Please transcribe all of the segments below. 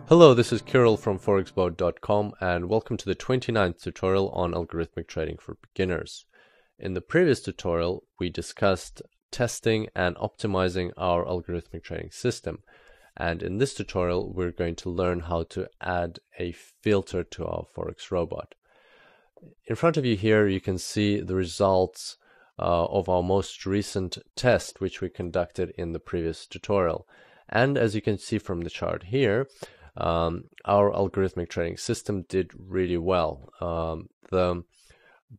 Hello, this is Kirill from forexboard.com and welcome to the 29th tutorial on algorithmic trading for beginners. In the previous tutorial, we discussed testing and optimizing our algorithmic trading system. And in this tutorial, we're going to learn how to add a filter to our Forex robot. In front of you here, you can see the results of our most recent test, which we conducted in the previous tutorial. And as you can see from the chart here, our algorithmic trading system did really well. The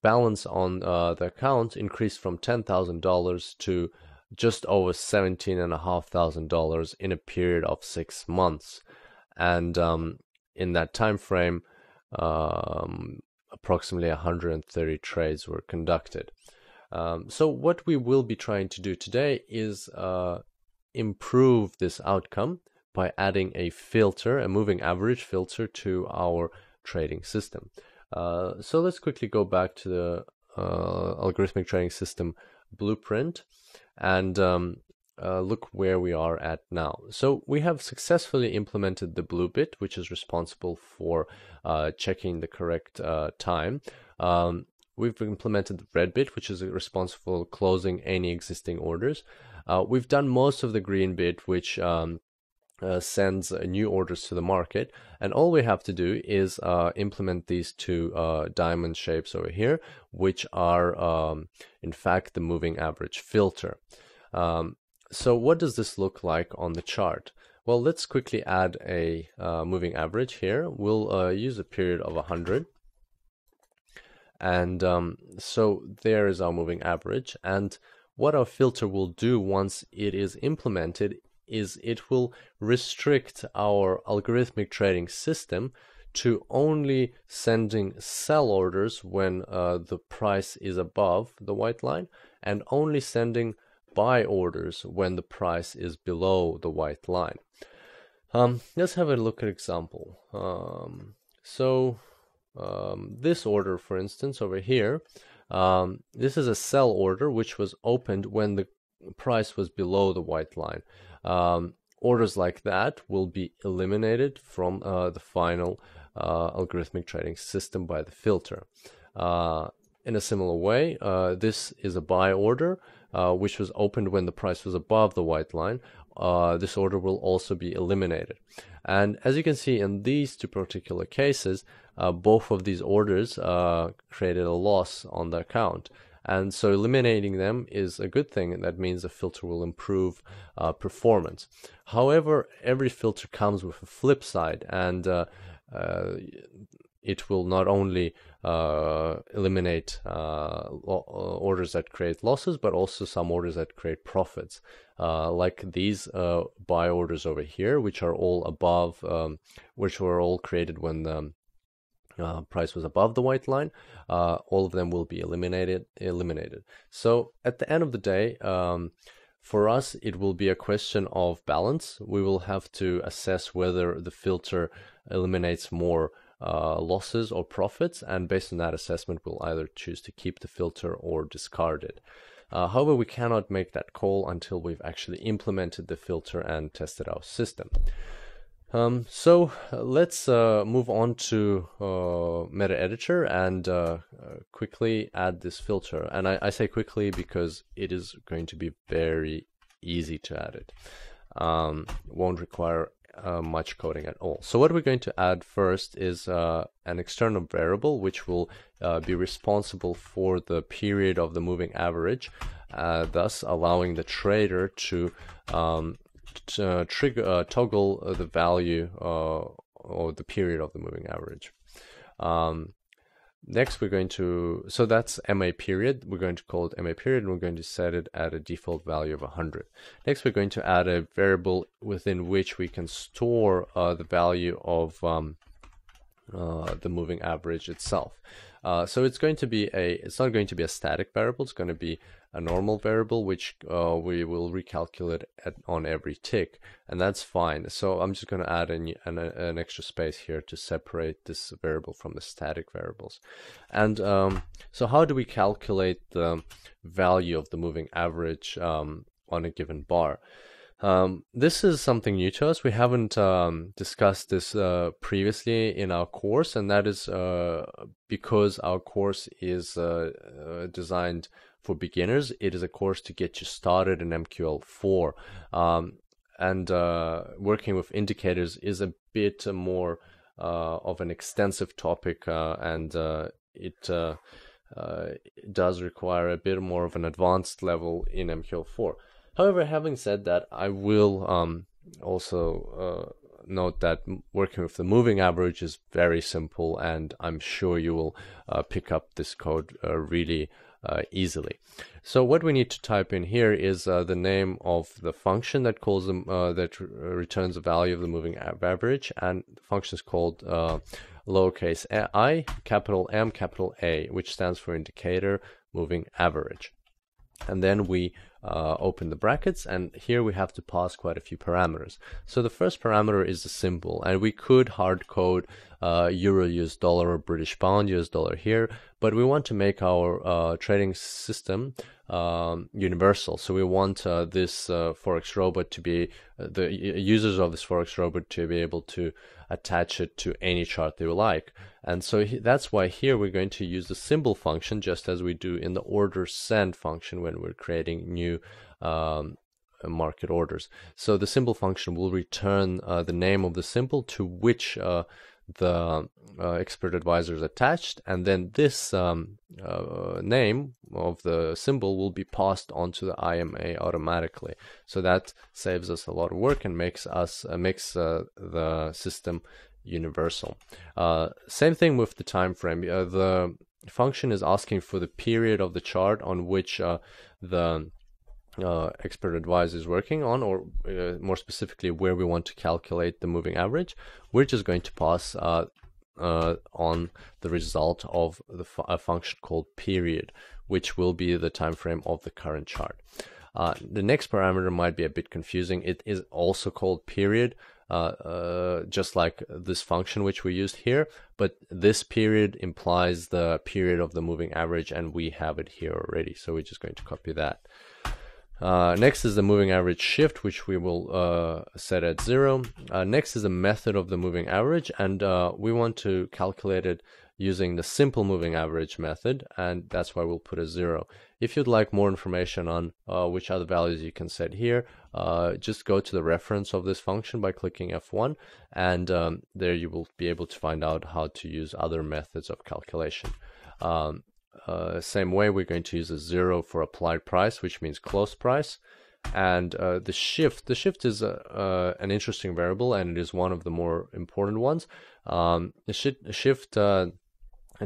balance on the account increased from $10,000 to just over $17,500 in a period of 6 months. And in that time frame, approximately 130 trades were conducted. So what we will be trying to do today is improve this outcome by adding a filter, a moving average filter, to our trading system. So let's quickly go back to the algorithmic trading system blueprint and look where we are at now. So we have successfully implemented the blue bit, which is responsible for checking the correct time. We've implemented the red bit, which is responsible for closing any existing orders. We've done most of the green bit, which sends new orders to the market, and all we have to do is implement these two diamond shapes over here, which are in fact the moving average filter. So what does this look like on the chart? Well, let's quickly add a moving average here. We'll use a period of 100. And so there is our moving average. And what our filter will do once it is implemented is it will restrict our algorithmic trading system to only sending sell orders when the price is above the white line, and only sending buy orders when the price is below the white line. Let's have a look at example. This order, for instance, over here, this is a sell order which was opened when the price was below the white line. Orders like that will be eliminated from the final algorithmic trading system by the filter. In a similar way, this is a buy order which was opened when the price was above the white line. This order will also be eliminated. And as you can see in these two particular cases, both of these orders created a loss on the account. And so eliminating them is a good thing, and that means the filter will improve performance. However, every filter comes with a flip side, and it will not only eliminate orders that create losses, but also some orders that create profits, like these buy orders over here, which are all above, which were all created when the price was above the white line. All of them will be eliminated. So at the end of the day, for us, it will be a question of balance. We will have to assess whether the filter eliminates more losses or profits, and based on that assessment, we'll either choose to keep the filter or discard it. However, we cannot make that call until we've actually implemented the filter and tested our system. So let's move on to Meta Editor and quickly add this filter. And I say quickly because it is going to be very easy to add it. Won't require much coding at all. So what we're going to add first is an external variable which will be responsible for the period of the moving average, thus allowing the trader to toggle the value or the period of the moving average. Next we're going to, so that's MA period, we're going to call it MA period, and we're going to set it at a default value of 100. Next we're going to add a variable within which we can store the value of the moving average itself. So it's going to be it's not going to be a static variable, it's going to be a normal variable which we will recalculate on every tick, and that's fine. So I'm just going to add an extra space here to separate this variable from the static variables. And so how do we calculate the value of the moving average on a given bar? This is something new to us. We haven't discussed this previously in our course, and that is because our course is designed for beginners. It is a course to get you started in MQL4. And working with indicators is a bit more of an extensive topic, and it does require a bit more of an advanced level in MQL4. However, having said that, I will also note that working with the moving average is very simple, and I'm sure you will pick up this code really easily. So what we need to type in here is the name of the function that calls them that returns the value of the moving average, and the function is called lowercase I, capital M, capital A, which stands for indicator moving average. And then we open the brackets, and here we have to pass quite a few parameters. So the first parameter is the symbol, and we could hard code euro, US dollar, or British pound, US dollar here, but we want to make our trading system universal. So we want this Forex robot to be, the users of this Forex robot to be able to attach it to any chart they like. And so that's why here we're going to use the symbol function, just as we do in the order send function when we're creating new market orders. So the symbol function will return the name of the symbol to which the expert advisor is attached, and then this name of the symbol will be passed onto the IMA automatically. So that saves us a lot of work and makes the system universal. Same thing with the time frame. The function is asking for the period of the chart on which the expert advisor is working on, or more specifically where we want to calculate the moving average. We're just going to pass on the result of a function called period, which will be the time frame of the current chart. The next parameter might be a bit confusing. It is also called period, just like this function which we used here, but this period implies the period of the moving average, and we have it here already, so we're just going to copy that. Next is the moving average shift, which we will set at 0. Next is the method of the moving average, and we want to calculate it using the simple moving average method, and that's why we'll put a 0. If you'd like more information on which other values you can set here, just go to the reference of this function by clicking F1, and there you will be able to find out how to use other methods of calculation. Same way, we're going to use a 0 for applied price, which means close price. And the shift is an interesting variable, and it is one of the more important ones. The shift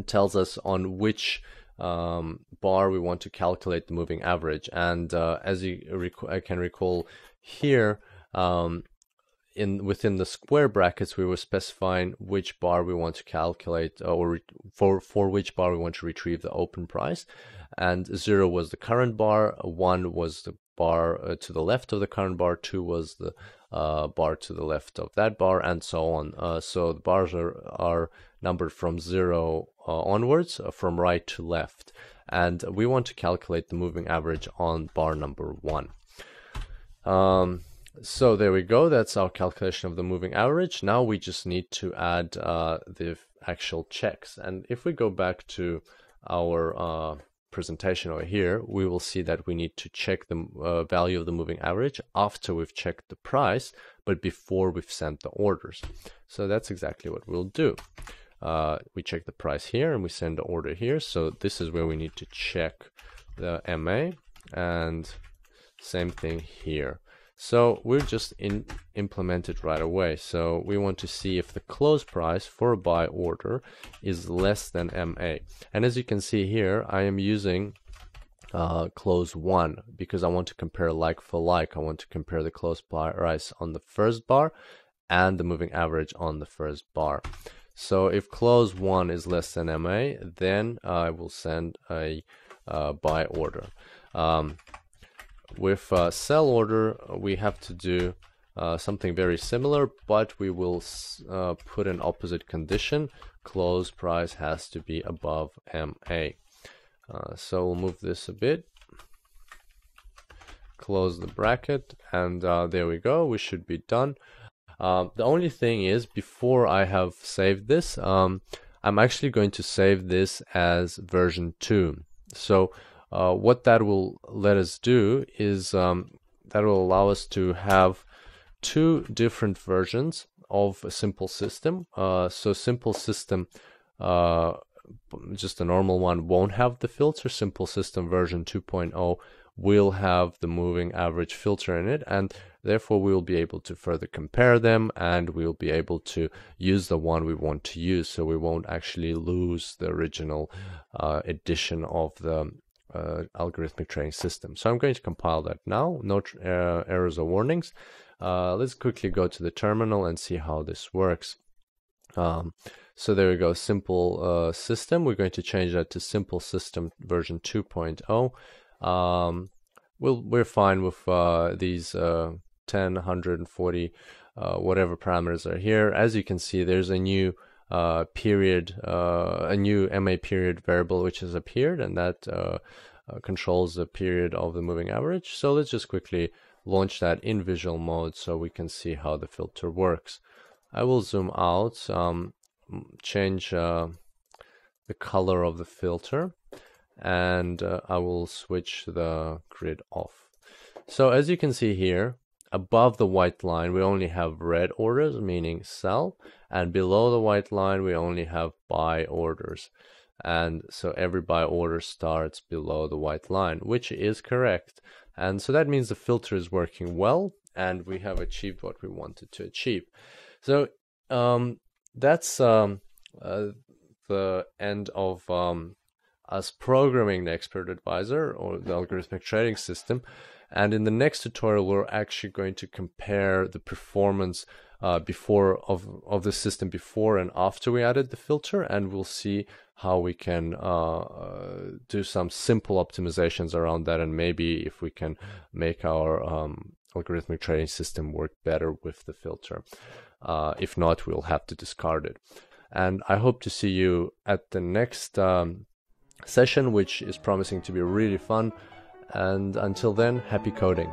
tells us on which bar we want to calculate the moving average. And as I can recall here, within the square brackets, we were specifying which bar we want to calculate, or for which bar we want to retrieve the open price. And 0 was the current bar, 1 was the bar to the left of the current bar, 2 was the bar to the left of that bar, and so on. So the bars are numbered from 0 onwards, from right to left. And we want to calculate the moving average on bar number 1. So there we go. That's our calculation of the moving average. Now we just need to add the actual checks. And if we go back to our presentation over here, we will see that we need to check the value of the moving average after we've checked the price, but before we've sent the orders. So that's exactly what we'll do. We check the price here and we send the order here. So this is where we need to check the MA, and same thing here. So we'll just implement it right away. So we want to see if the close price for a buy order is less than MA. And as you can see here, I am using close 1 because I want to compare like for like. I want to compare the close price on the first bar and the moving average on the first bar. So if close 1 is less than MA, then I will send a buy order. With sell order, we have to do something very similar, but we will put an opposite condition. Close price has to be above MA. So we'll move this a bit. close the bracket, and there we go, we should be done. The only thing is, before I have saved this, I'm actually going to save this as version 2. So what that will let us do is that will allow us to have 2 different versions of a simple system. So simple system, just a normal one, won't have the filter. Simple system version 2.0 will have the moving average filter in it, and therefore we will be able to further compare them, and we'll be able to use the one we want to use, so we won't actually lose the original edition of the algorithmic trading system. So I'm going to compile that now. No errors or warnings. Let's quickly go to the terminal and see how this works. So there we go, simple system. We're going to change that to simple system version 2.0. We're fine with these 10, 140, whatever parameters are here. As you can see, there's a new period, a new MA period variable which has appeared, and that controls the period of the moving average. So let's just quickly launch that in visual mode so we can see how the filter works. I will zoom out, change the color of the filter, and I will switch the grid off. So as you can see here, above the white line we only have red orders, meaning sell, and below the white line we only have buy orders. And so every buy order starts below the white line, which is correct. And so that means the filter is working well, and we have achieved what we wanted to achieve. So that's the end of us programming the Expert Advisor, or the algorithmic trading system. And in the next tutorial, we're actually going to compare the performance of the system before and after we added the filter, and we'll see how we can do some simple optimizations around that, and maybe if we can make our algorithmic trading system work better with the filter. If not, we'll have to discard it. And I hope to see you at the next session, which is promising to be really fun. And until then, happy coding.